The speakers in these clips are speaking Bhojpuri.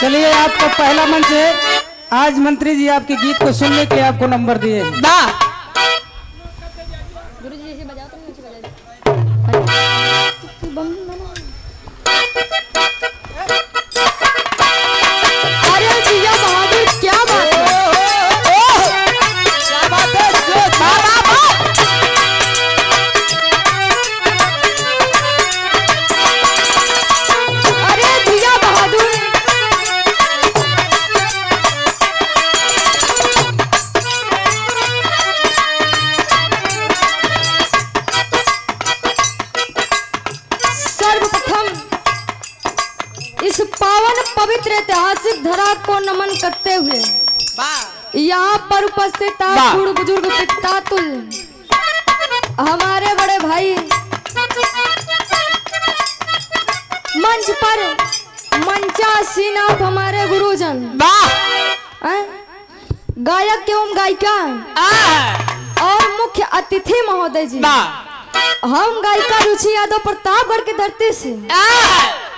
चलिए आपका पहला मंच है। आज मंत्री जी आपके गीत को सुनने के लिए आपको नंबर दिए हैं। गुरुजी जैसे बजाओ तुम नीचे बजा दो। अरे जिया बहादुर क्या बात है। क्या बात है जो अरे जिया बहादुर सर्वप्रथम इस पावन पवित्र ऐतिहासिक धरा को नमन करते हुए यहाँ पर उपस्थित आप बूढ़ बुजुर्ग पिता तुल्य हमारे बड़े भाई मंच पर मंचासीन आप हमारे गुरुजन गायक एवं गायिका और मुख्य अतिथि महोदय जी। हम गायिका रुचि यादव प्रतापगढ़ की धरती से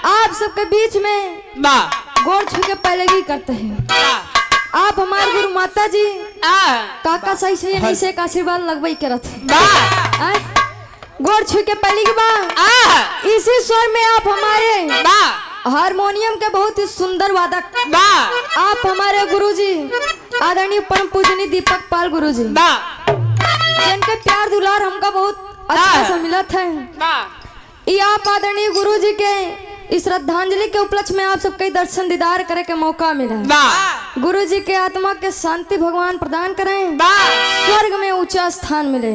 आप सबके बीच में गोड़ छू के पैलगी करते हैं। आप हमारे गुरु माता जी काका सही से नहीं से आशीर्वाद लगवाई के रहते गोड़ छू के पहली की बात इसी स्वर में आप हमारे हारमोनियम के बहुत ही सुंदर वादक आप हमारे गुरुजी आदरणीय परम पूजनीय दीपक पाल गुरुजी जिनके प्यार दुलार हमका बहुत अच्छा सा मिला था। ये आप आदरणीय गुरुजी के इस श्रद्धांजलि के उपलक्ष्य में आप सबके दर्शन दीदार करे के मौका मिला। गुरुजी के आत्मा के शांति भगवान प्रदान करें, स्वर्ग में ऊंचा स्थान मिले।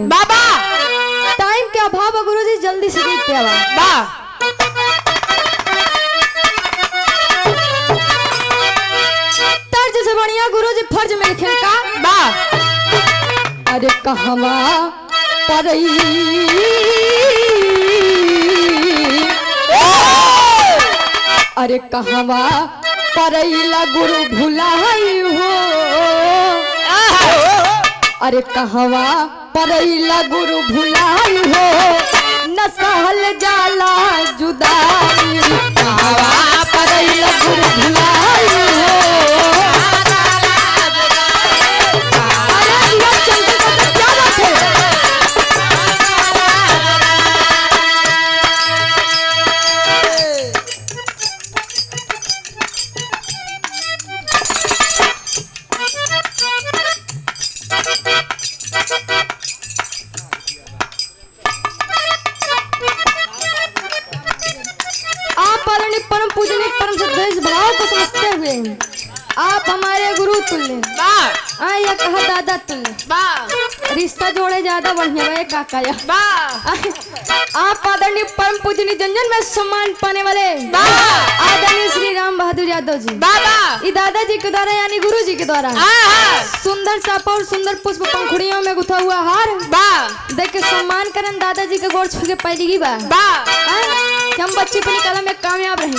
टाइम के अभाव है गुरुजी, जल्दी से गीत पे आवा। तर्ज से बढ़िया गुरुजी फर्ज में लिखे का अरे कहवा परई अरे कहवा परैला गुरु भुलाई हो अरे कहवा परैला गुरु भुलाई हो न सहल जाला जुदाई कहवा परैला गुरु भुलाई हो। अरे ये चलते चलते क्या बात है। आप आदरणीय परम पूजनीय परम श्रद्धेय इस भाव को समझते हुए आप हमारे गुरु तुल्य या कहा दादा तुल्य रिश्ता जोड़े ज्यादा बढ़िया है काका या आप आदरणीय परम पूजनीय जंजन में सम्मान पाने वाले आदरणीय श्री राम बहादुर यादव जी ये दादाजी के द्वारा यानी गुरु जी के द्वारा सुंदर सापा और सुंदर पुष्प पंखुड़ियों में गुथा हुआ हार देख के सम्मान करन दादाजी के गोड़ छू के पहली बा कि हम बच्चे अपनी कला में कामयाब रहें।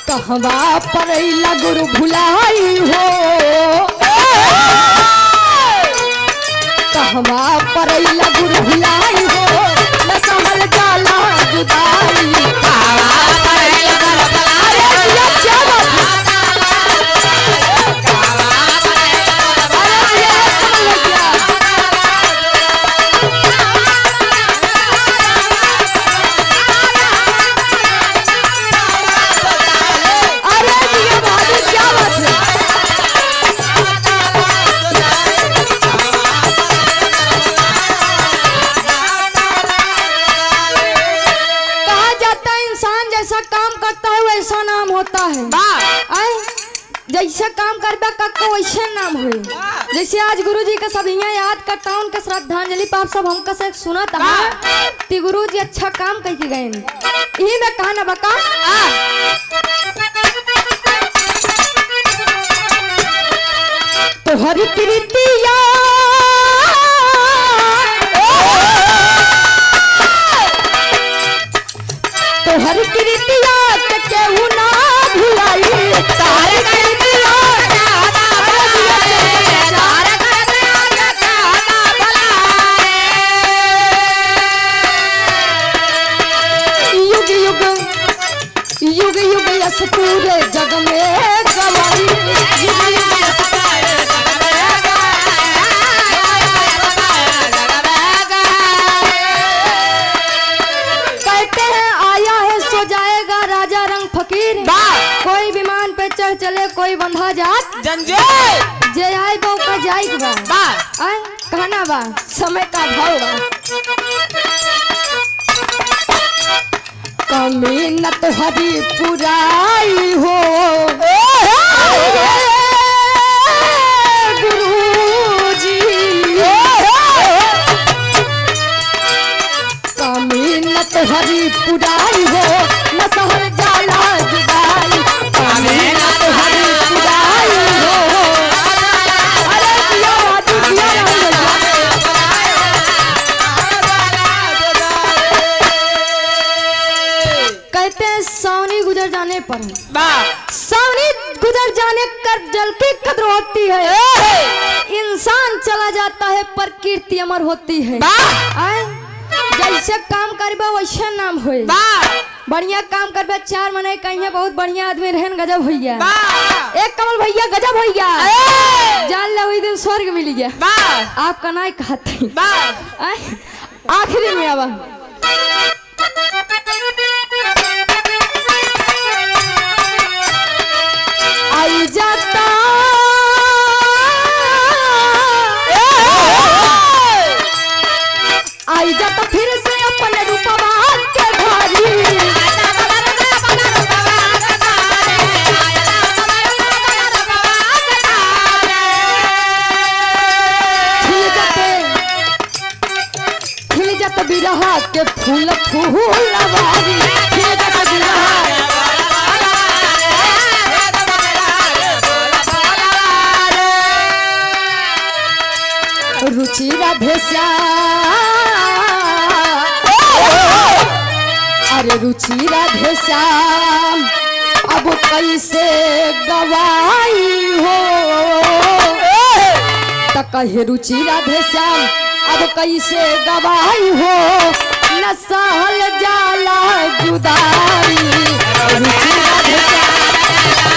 कहवा परैला गुरु भुलाई हो कहवा परैला गुरु भुलाई हो न सहल जाला जुदाई कहवा परैला गुरु भुलाई हो क्या बात है। होता है जैसा काम करबा का वैसे नाम हुए। जैसे आज गुरुजी का सब यहाँ याद करता हूँ उनका श्रद्धांजलि पाप सब हमका से सुना था कि गुरुजी अच्छा काम करके गए यही मैं कहा ना बका तो हरी प्रीतिया तो हरी प्रीतिया केहू ना भुलाई तारे प्रीतिया चले कोई बंधा जात जंजे जे आए बा का जाई बा बा आए कहना बा समय का भाव बा कमी न तो हरी पुराई हो गुरुजी कमी न तो हरी पुराई हो न सहर जाला जुदाई कमी न तो हरी पुराई हो अरे दिया राजू दिया कहते हैं सावनी गुजर जाने पर बा सावनी गुजर जाने कर जल की कद्र होती है इंसान चला जाता है पर कीर्ति अमर होती है बा आए जैसे काम करबा वैसे नाम होए बा बढ़िया काम करबा चार मने कहीं बहुत बढ़िया आदमी रहन गजब भैया बा एक कमल भैया गजब भैया जान ले वही दिन स्वर्ग मिल गया बा आपका नाम कहते बा आखिरी में अब आई जाता आई जाता फिर से अपने रूपवा के घरी खिल जाता बिरहा के फूल फूलवारी खिल जाता बिरहा रुचि राधे श्याम अरे रुचि राधे श्याम अब कैसे गवाई हो त कहे रुचि राधे श्याम अब कैसे गवाई हो न सहल जाला जुदाई रुचि राधे श्याम